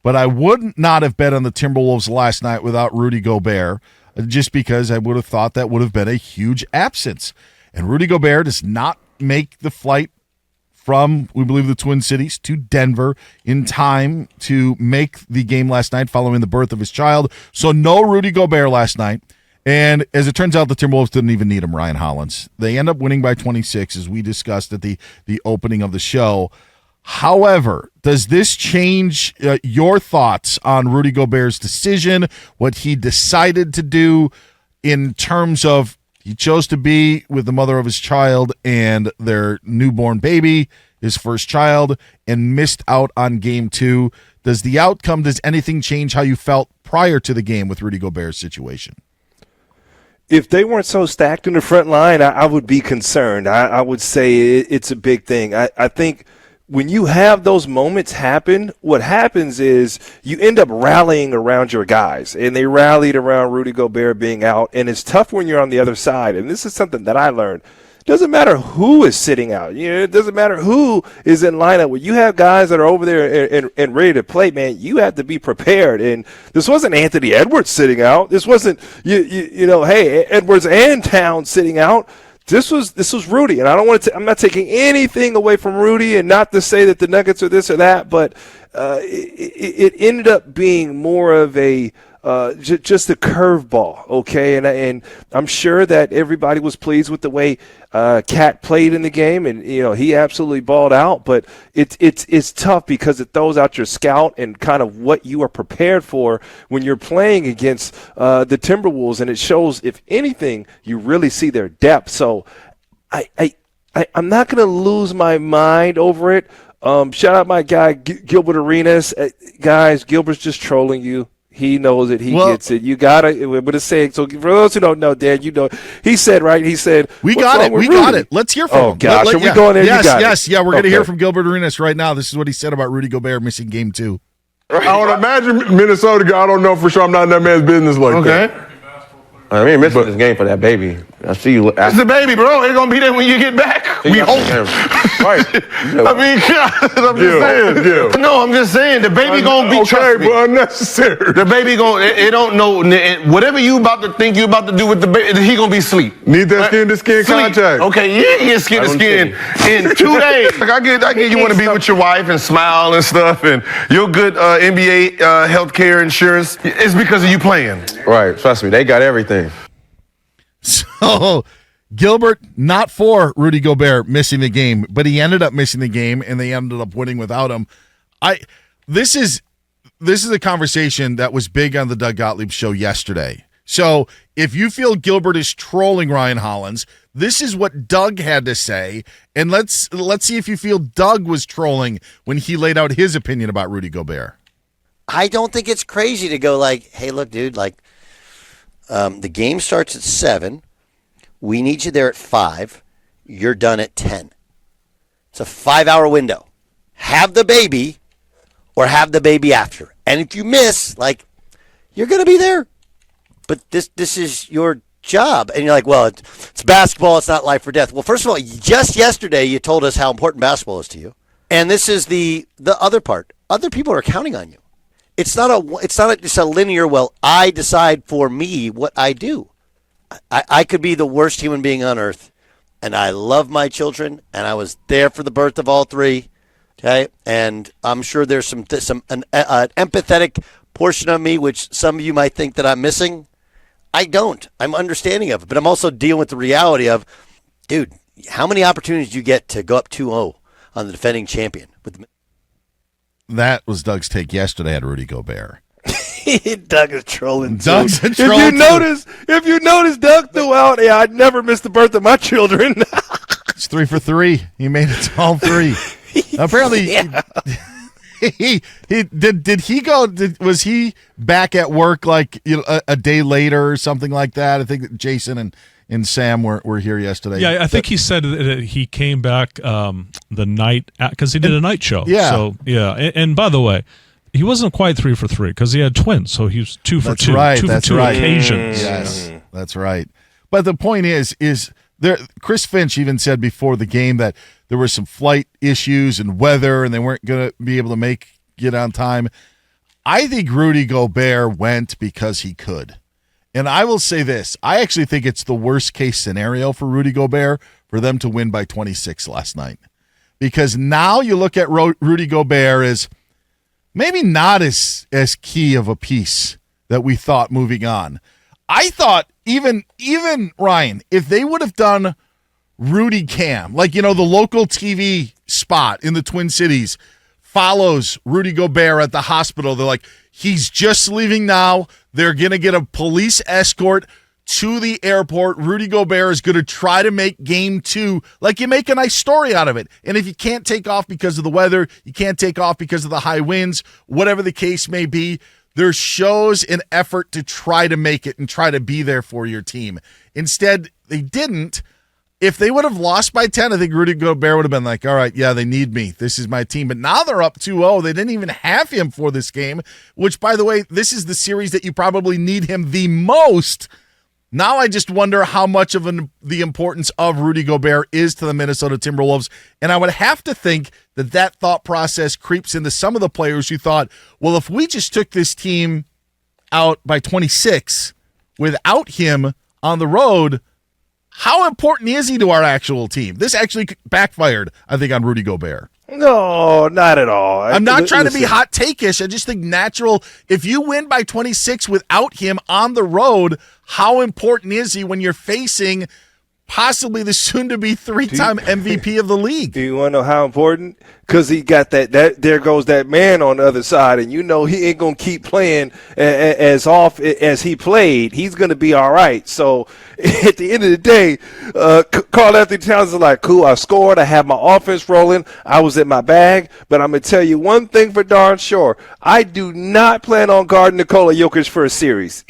but I would not have bet on the Timberwolves last night without Rudy Gobert, just because I would have thought that would have been a huge absence. And Rudy Gobert does not make the flight from, we believe, the Twin Cities to Denver in time to make the game last night following the birth of his child. So no Rudy Gobert last night. And as it turns out, the Timberwolves didn't even need him, Ryan Hollins. They end up winning by 26, as we discussed at the opening of the show. However, does this change your thoughts on Rudy Gobert's decision, what he decided to do in terms of he chose to be with the mother of his child and their newborn baby, his first child, and missed out on game 2? Does the outcome, does anything change how you felt prior to the game with Rudy Gobert's situation? If they weren't so stacked in the front line, I would be concerned. I would say it's a big thing. I think when you have those moments happen, what happens is you end up rallying around your guys, and they rallied around Rudy Gobert being out, and it's tough when you're on the other side. And this is something that I learned. It doesn't matter who is sitting out. It doesn't matter who is in lineup. When you have guys that are over there and ready to play, man, you have to be prepared. And this wasn't Anthony Edwards sitting out. This wasn't, hey, Edwards and Towns sitting out. This was Rudy, and I don't want to. I'm not taking anything away from Rudy, and not to say that the Nuggets are this or that, but it ended up being more of a just a curveball, okay? And I'm sure that everybody was pleased with the way Cat played in the game, and he absolutely balled out. But it's tough because it throws out your scout and kind of what you are prepared for when you're playing against the Timberwolves, and it shows, if anything, you really see their depth. So I'm not going to lose my mind over it. Shout out my guy Gilbert Arenas. Guys, Gilbert's just trolling you. He knows it. He gets it. You got to – but it's saying – so for those who don't know, Dan, he said, right? He said – We got it. Let's hear from him. Oh, gosh. Are we going there? Yes. Yeah, we're going to hear from Gilbert Arenas right now. This is what he said about Rudy Gobert missing game 2. I would imagine Minnesota – I don't know for sure. I'm not in that man's business like that. Okay. I mean, missing this game for that baby. I see you. It's the baby, bro. It's going to be there when you get back. We hope. Right. I mean, I'm just saying. Yeah. No, I'm just saying. The baby going to be okay, but unnecessary. The baby going to, it don't know. Whatever you about to think you about to do with the baby, he going to be asleep. Need that skin-to-skin contact. Okay, you get skin-to-skin in 2 days. Like I get you want to be with your wife and smile and stuff, and your good NBA healthcare insurance. It's because of you playing. Right. Trust me. They got everything. So Gilbert, not for Rudy Gobert missing the game, but he ended up missing the game, and they ended up winning without him. This is a conversation that was big on the Doug Gottlieb show yesterday. So if you feel Gilbert is trolling Ryan Hollins, this is what Doug had to say, and let's see if you feel Doug was trolling when he laid out his opinion about Rudy Gobert. I don't think it's crazy to go like, hey, look, dude, the game starts at 7. We need you there at 5. You're done at 10. It's a 5-hour window. Have the baby or have the baby after. And if you miss, you're going to be there. But this is your job. And you're like, well, it's basketball. It's not life or death. Well, first of all, just yesterday you told us how important basketball is to you. And this is the other part. Other people are counting on you. It's not just a linear, well, I decide for me what I do. I could be the worst human being on earth, and I love my children, and I was there for the birth of all 3, okay? And I'm sure there's an empathetic portion of me, which some of you might think that I'm missing. I don't. I'm understanding of it, but I'm also dealing with the reality of, dude, how many opportunities do you get to go up 2-0 on the defending champion? That was Doug's take yesterday at Rudy Gobert. Doug is trolling. Doug's If you notice, Doug threw out, I'd never miss the birth of my children. It's 3 for 3. He made it to all 3. Apparently, he did he go? Was he back at work a day later or something like that? I think that Jason and Sam were here yesterday. Yeah, I think he said that he came back the night because he did a night show. Yeah. So yeah, and by the way, he wasn't quite 3 for 3 because he had twins, so he was 2 for 2. Right, 2 for 2 occasions. Yes, that's right. But the point is there. Chris Finch even said before the game that there were some flight issues and weather, and they weren't going to be able to make it on time. I think Rudy Gobert went because he could. And I will say this. I actually think it's the worst case scenario for Rudy Gobert for them to win by 26 last night. Because now you look at Rudy Gobert as maybe not as key of a piece that we thought moving on. I thought even Ryan, if they would have done Rudy Cam, like, the local TV spot in the Twin Cities follows Rudy Gobert at the hospital. They're like, he's just leaving now. They're going to get a police escort to the airport. Rudy Gobert is going to try to make game 2. Like, you make a nice story out of it. And if you can't take off because of the weather, you can't take off because of the high winds, whatever the case may be, there shows an effort to try to make it and try to be there for your team. Instead, they didn't. If they would have lost by 10, I think Rudy Gobert would have been like, all right, yeah, they need me. This is my team. But now they're up 2-0. They didn't even have him for this game, which, by the way, this is the series that you probably need him the most. Now I just wonder how much of the importance of Rudy Gobert is to the Minnesota Timberwolves. And I would have to think that thought process creeps into some of the players who thought, well, if we just took this team out by 26 without him on the road, how important is he to our actual team? This actually backfired, I think, on Rudy Gobert. No, not at all. I'm not trying to be hot take-ish. I just think natural. If you win by 26 without him on the road, how important is he when you're facing possibly the soon-to-be 3-time MVP of the league? Do you want to know how important? Because he got that there goes that man on the other side, and he ain't going to keep playing as off as he played. He's going to be all right. So at the end of the day, Karl-Anthony Towns is like, cool, I scored. I have my offense rolling. I was in my bag. But I'm going to tell you one thing for darn sure. I do not plan on guarding Nikola Jokic for a series.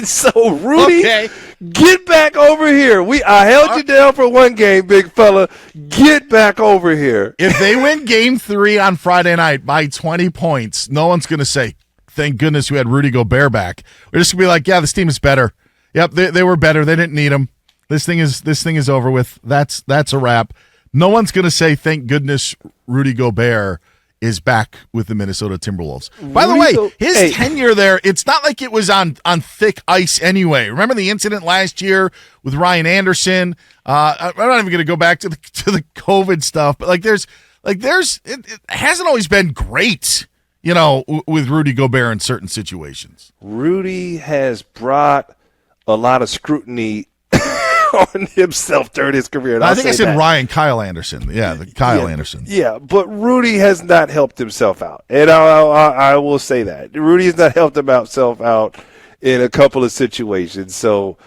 So, Rudy, get back over here. I held you down for one game, big fella. Get back over here. If they win game 3 on Friday night by 20 points, no one's going to say, thank goodness we had Rudy Gobert back. We're just going to be like, yeah, this team is better. Yep, they were better. They didn't need him. This thing is over with. That's a wrap. No one's going to say, thank goodness Rudy Gobert is back with the Minnesota Timberwolves. By the way, his tenure there, it's not like it was on thick ice anyway. Remember the incident last year with Ryan Anderson? I'm not even going to go back to the COVID stuff, but it hasn't always been great, with Rudy Gobert in certain situations. Rudy has brought a lot of scrutiny on himself during his career. I think I said Kyle Anderson. Yeah, Kyle Anderson. Yeah, but Rudy has not helped himself out. And I will say that. Rudy has not helped himself out in a couple of situations. So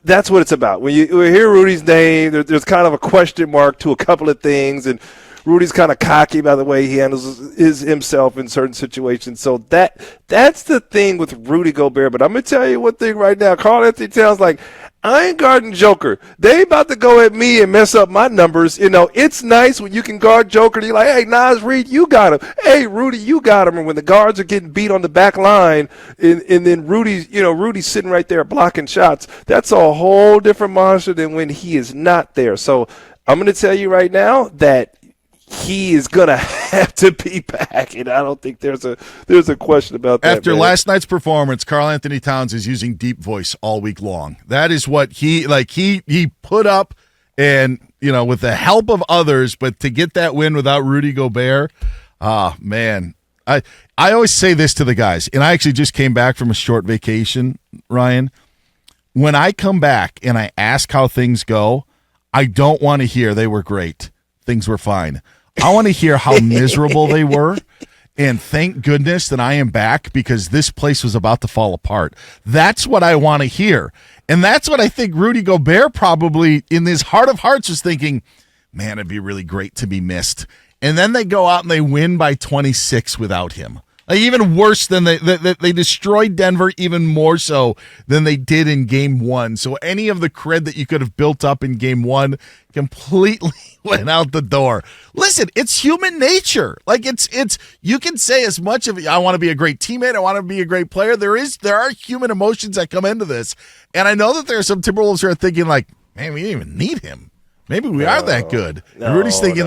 that's what it's about. When you hear Rudy's name, there's kind of a question mark to a couple of things, and Rudy's kind of cocky by the way he handles himself in certain situations. So that's the thing with Rudy Gobert. But I'm going to tell you one thing right now. Karl-Anthony Towns like, I ain't guarding Joker. They about to go at me and mess up my numbers. It's nice when you can guard Joker. And you're like, hey, Nas Reed, you got him. Hey, Rudy, you got him. And when the guards are getting beat on the back line, and then Rudy's sitting right there blocking shots, that's a whole different monster than when he is not there. So I'm going to tell you right now that he is going to have to be back, and I don't think there's a question about that. After last night's performance, Karl-Anthony Towns is using deep voice all week long. That is what he put up, and with the help of others, but to get that win without Rudy Gobert, man. I always say this to the guys, and I actually just came back from a short vacation, Ryan. When I come back and I ask how things go, I don't want to hear they were great. Things were fine. I want to hear how miserable they were, and thank goodness that I am back because this place was about to fall apart. That's what I want to hear, and that's what I think Rudy Gobert probably in his heart of hearts was thinking, man, it'd be really great to be missed. And then they go out and they win by 26 without him. Even worse than they destroyed Denver even more so than they did in game 1. So any of the cred that you could have built up in game 1 completely went out the door. Listen, it's human nature. It's you can say as much of I want to be a great teammate, I want to be a great player. There are human emotions that come into this. And I know that there are some Timberwolves who are thinking like, man, we didn't even need him. Maybe we are that good. And Rudy's thinking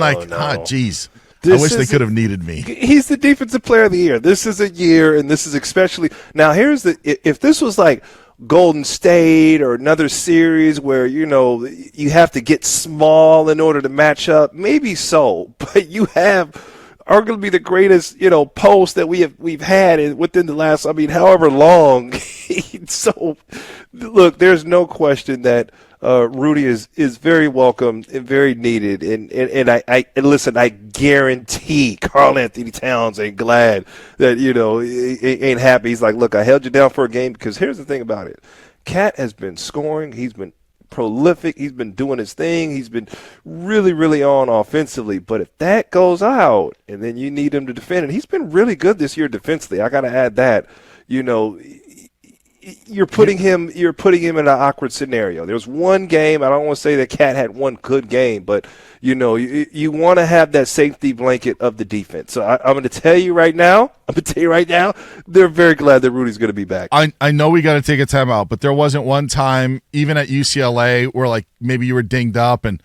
geez. I wish they could have needed me. He's the defensive player of the year. This is a year, and this is especially now. If this was like Golden State or another series where you have to get small in order to match up, maybe so. But you have arguably the greatest post that we've had within the last however long. So look, there's no question that Rudy is very welcome and very needed, and I listen. I guarantee Karl Anthony Towns ain't glad that ain't happy. He's like, look, I held you down for a game because here's the thing about it. Cat has been scoring. He's been prolific. He's been doing his thing. He's been really, really on offensively. But if that goes out, and then you need him to defend, and he's been really good this year defensively. I got to add that. You're putting him in an awkward scenario. There's one game, I don't want to say that Cat had one good game, but you want to have that safety blanket of the defense. So I'm going to tell you right now, they're very glad that Rudy's going to be back. I know we got to take a timeout, but there wasn't one time, even at UCLA, where like maybe you were dinged up and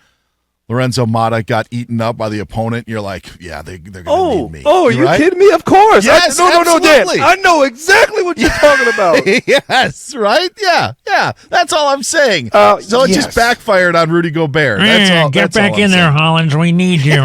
Lorenzo Mata got eaten up by the opponent. You're like, yeah, they're going to need me. Oh, you're kidding me? Of course. Yes, no, Dan. absolutely. I know exactly what you're talking about. Yes, right? Yeah. That's all I'm saying. So it just backfired on Rudy Gobert. That's all. Get that's back all I'm in there, saying. Hollins. We need you.